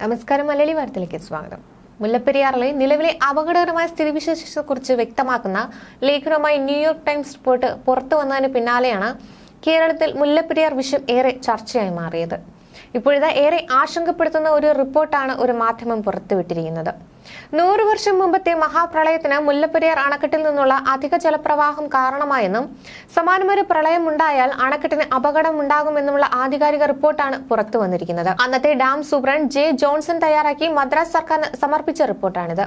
നമസ്കാരം. മലയാളി വാർത്തയിലേക്ക് സ്വാഗതം. മുല്ലപ്പെരിയാറിലെ നിലവിലെ അപകടകരമായ സ്ഥിതിവിശേഷത്തെക്കുറിച്ച് വ്യക്തമാക്കുന്ന ലേഖനവുമായി ന്യൂയോർക്ക് ടൈംസ് റിപ്പോർട്ട് പുറത്തു വന്നതിന് പിന്നാലെയാണ് കേരളത്തിൽ മുല്ലപ്പെരിയാർ വിഷയം ഏറെ ചർച്ചയായി മാറിയത്. ഇപ്പോഴിതാ ഏറെ ആശങ്കപ്പെടുത്തുന്ന ഒരു റിപ്പോർട്ടാണ് ഒരു മാധ്യമം പുറത്തുവിട്ടിരിക്കുന്നത്. 100 വർഷം മുമ്പത്തെ മഹാപ്രളയത്തിന് മുല്ലപ്പെരിയാർ അണക്കെട്ടിൽ നിന്നുള്ള അധിക ജലപ്രവാഹം കാരണമായെന്നും സമാനമൊരു പ്രളയം ഉണ്ടായാൽ അണക്കെട്ടിന് അപകടമുണ്ടാകുമെന്നുമുള്ള ആധികാരിക റിപ്പോർട്ടാണ് പുറത്തു വന്നിരിക്കുന്നത്. അന്നത്തെ ഡാം സൂപ്രണ്ട് ജെ ജോൺസൺ തയ്യാറാക്കി മദ്രാസ് സർക്കാരിന് സമർപ്പിച്ച റിപ്പോർട്ടാണിത്.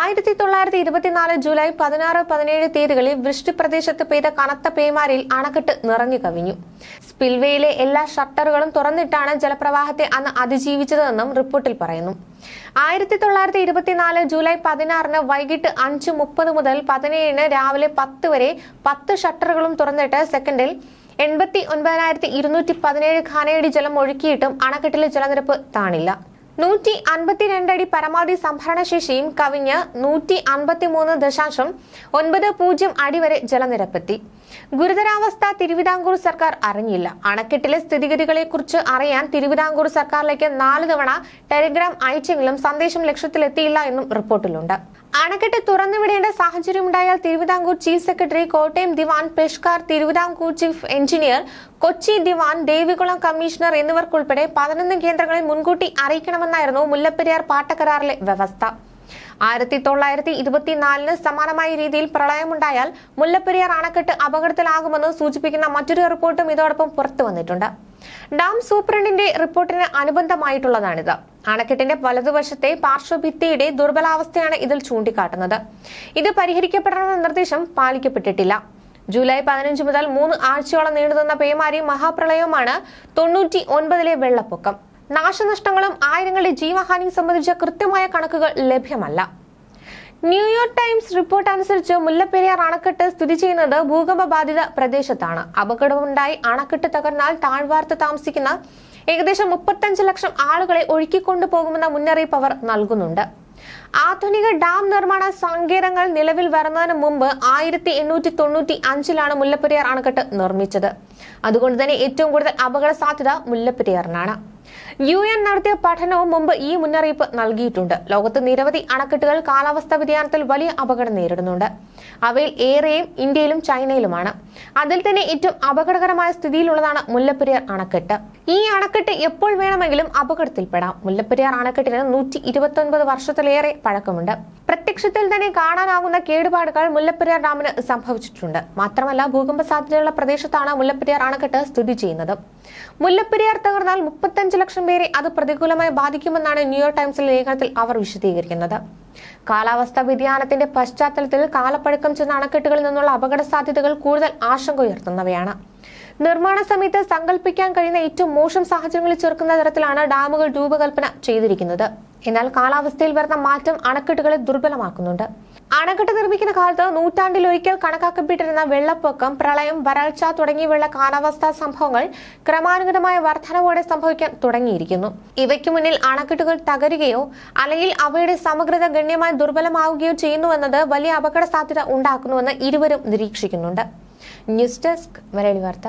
1924 ജൂലൈ 16-17 തീയതികളിൽ വൃഷ്ടി പ്രദേശത്ത് പെയ്ത കനത്ത പേമാരിയിൽ അണക്കെട്ട് നിറഞ്ഞു കവിഞ്ഞു. സ്പിൽവേയിലെ എല്ലാ ഷട്ടറുകളും തുറന്നിട്ടാണ് ജലപ്രവാഹത്തെ അന്ന് അതിജീവിച്ചതെന്നും റിപ്പോർട്ടിൽ പറയുന്നു. 1924 ജൂലൈ 16 വൈകിട്ട് 5:30 മുതൽ 17 രാവിലെ 10 വരെ 10 ഷട്ടറുകളും തുറന്നിട്ട് സെക്കൻഡിൽ 89,217 ഘനയടി ജലം ഒഴുക്കിയിട്ടും അണക്കെട്ടിലെ ജലനിരപ്പ് താണില്ല. 152 അടി പരമാവധി സംഭരണശേഷിയും കവിഞ്ഞ് 153.90 അടി വരെ ജലനിരപ്പെത്തി. ഗുരുതരാവസ്ഥ തിരുവിതാംകൂർ സർക്കാർ അറിഞ്ഞില്ല. അണക്കെട്ടിലെ സ്ഥിതിഗതികളെക്കുറിച്ച് അറിയാൻ തിരുവിതാംകൂർ സർക്കാരിലേക്ക് 4 തവണ ടെലിഗ്രാം അയച്ചെങ്കിലും സന്ദേശം ലക്ഷ്യത്തിലെത്തിയില്ല എന്നും റിപ്പോർട്ടിലുണ്ട്. അണക്കെട്ട് തുറന്നുവിടേണ്ട സാഹചര്യമുണ്ടായാൽ തിരുവിതാംകൂർ ചീഫ് സെക്രട്ടറി, കോട്ടയം ദിവാൻ, പെഷ്കാർ, തിരുവിതാംകൂർ ചീഫ് എഞ്ചിനീയർ, കൊച്ചി ദിവാൻ, ദേവികുളം കമ്മീഷണർ എന്നിവർക്കുൾപ്പെടെ 11 കേന്ദ്രങ്ങളിൽ മുൻകൂട്ടി അറിയിക്കണമെന്നായിരുന്നു മുല്ലപ്പെരിയാർ പാട്ടക്കരാറിലെ വ്യവസ്ഥ. 1924 സമാനമായ രീതിയിൽ പ്രളയമുണ്ടായാൽ മുല്ലപ്പെരിയാർ അണക്കെട്ട് അപകടത്തിലാകുമെന്ന് സൂചിപ്പിക്കുന്ന മറ്റൊരു റിപ്പോർട്ടും ഇതോടൊപ്പം പുറത്തു വന്നിട്ടുണ്ട്. ഡാം സൂപ്രണ്ടിന്റെ റിപ്പോർട്ടിന് അനുബന്ധമായിട്ടുള്ളതാണിത്. അണക്കെട്ടിന്റെ വലതുവശത്തെ പാർശ്വഭിത്തിയുടെ ദുർബലാവസ്ഥയാണ് ഇതിൽ ചൂണ്ടിക്കാട്ടുന്നത്. ഇത് പരിഹരിക്കപ്പെടണമെന്ന നിർദ്ദേശം പാലിക്കപ്പെട്ടിട്ടില്ല. ജൂലൈ 15 മുതൽ 3 ആഴ്ചയോളം നീണ്ടുനിന്ന പേമാരി മഹാപ്രളയവുമാണ് 99-ലെ വെള്ളപ്പൊക്കം. നാശനഷ്ടങ്ങളും ആയിരങ്ങളുടെ ജീവഹാനിയും സംബന്ധിച്ച കൃത്യമായ കണക്കുകൾ ലഭ്യമല്ല. ന്യൂയോർക്ക് ടൈംസ് റിപ്പോർട്ട് അനുസരിച്ച് മുല്ലപ്പെരിയാർ അണക്കെട്ട് സ്ഥിതി ചെയ്യുന്നത് ഭൂകമ്പ ബാധിത പ്രദേശത്താണ്. അപകടമുണ്ടായി അണക്കെട്ട് തകർന്നാൽ താഴ്വാരത്ത് താമസിക്കുന്ന ഏകദേശം 35 ലക്ഷം ആളുകളെ ഒഴുക്കിക്കൊണ്ടുപോകുമെന്ന മുന്നറിയിപ്പ് അവർ നൽകുന്നുണ്ട്. ആധുനിക ഡാം നിർമ്മാണ സങ്കേതങ്ങൾ നിലവിൽ വരുന്നതിന് മുമ്പ് 1895-ലാണ് മുല്ലപ്പെരിയാർ അണക്കെട്ട് നിർമ്മിച്ചത്. അതുകൊണ്ട് തന്നെ ഏറ്റവും കൂടുതൽ അപകട സാധ്യത മുല്ലപ്പെരിയാറിനാണ്. UN നടത്തിയ പഠനവും മുമ്പ് ഈ മുന്നറിയിപ്പ് നൽകിയിട്ടുണ്ട്. ലോകത്ത് നിരവധി അണക്കെട്ടുകൾ കാലാവസ്ഥാ വ്യതിയാനത്തിൽ വലിയ അപകടം നേരിടുന്നുണ്ട്. അവയിൽ ഏറെയും ഇന്ത്യയിലും ചൈനയിലുമാണ്. അതിൽ തന്നെ ഏറ്റവും അപകടകരമായ സ്ഥിതിയിലുള്ളതാണ് മുല്ലപ്പെരിയാർ അണക്കെട്ട്. ഈ അണക്കെട്ട് എപ്പോൾ വേണമെങ്കിലും അപകടത്തിൽപ്പെടാം. മുല്ലപ്പെരിയാർ അണക്കെട്ടിന് 129 വർഷത്തിലേറെ പഴക്കമുണ്ട്. പ്രത്യക്ഷത്തിൽ തന്നെ കാണാനാകുന്ന കേടുപാടുകൾ മുല്ലപ്പെരിയാർ ഡാമിന് സംഭവിച്ചിട്ടുണ്ട്. മാത്രമല്ല, ഭൂകമ്പ സാധ്യതയുള്ള പ്രദേശത്താണ് മുല്ലപ്പെരിയാർ അണക്കെട്ട് സ്ഥിതി ചെയ്യുന്നത്. മുല്ലപ്പെരിയാർ തകർന്നാൽ 35 ലക്ഷം പേരെ അത് പ്രതികൂലമായി ബാധിക്കുമെന്നാണ് ന്യൂയോർക്ക് ടൈംസിലെ ലേഖനത്തിൽ അവർ വിശദീകരിക്കുന്നത്. കാലാവസ്ഥാ വ്യതിയാനത്തിന്റെ പശ്ചാത്തലത്തിൽ കാലപ്പഴക്കം ചെന്ന അണക്കെട്ടുകളിൽ നിന്നുള്ള അപകട സാധ്യതകൾ കൂടുതൽ ആശങ്ക ഉയർത്തുന്നവയാണ്. നിർമ്മാണ സമയത്ത് സങ്കല്പിക്കാൻ കഴിയുന്ന ഏറ്റവും മോശം സാഹചര്യങ്ങളിൽ ചെറുക്കുന്ന തരത്തിലാണ് ഡാമുകൾ രൂപകൽപ്പന ചെയ്തിരിക്കുന്നത്. എന്നാൽ കാലാവസ്ഥയിൽ വരുന്ന മാറ്റം അണക്കെട്ടുകളെ ദുർബലമാക്കുന്നുണ്ട്. അണക്കെട്ട് നിർമ്മിക്കുന്ന കാലത്ത് നൂറ്റാണ്ടിലൊരിക്കൽ കണക്കാക്കപ്പെട്ടിരുന്ന വെള്ളപ്പൊക്കം, പ്രളയം, വരൾച്ച തുടങ്ങിയവയുള്ള കാലാവസ്ഥാ സംഭവങ്ങൾ ക്രമാനുഗതമായ വർധനവോടെ സംഭവിക്കാൻ തുടങ്ങിയിരിക്കുന്നു. ഇവയ്ക്ക് മുന്നിൽ അണക്കെട്ടുകൾ തകരുകയോ അല്ലെങ്കിൽ അവയുടെ സമഗ്രത ഗണ്യമായി ദുർബലമാവുകയോ ചെയ്യുന്നുവെന്നത് വലിയ അപകട സാധ്യത ഉണ്ടാക്കുന്നുവെന്ന് ഇരുവരും നിരീക്ഷിക്കുന്നുണ്ട്. ന്യൂസ് ഡെസ്ക്, മലയാളി വാർത്ത.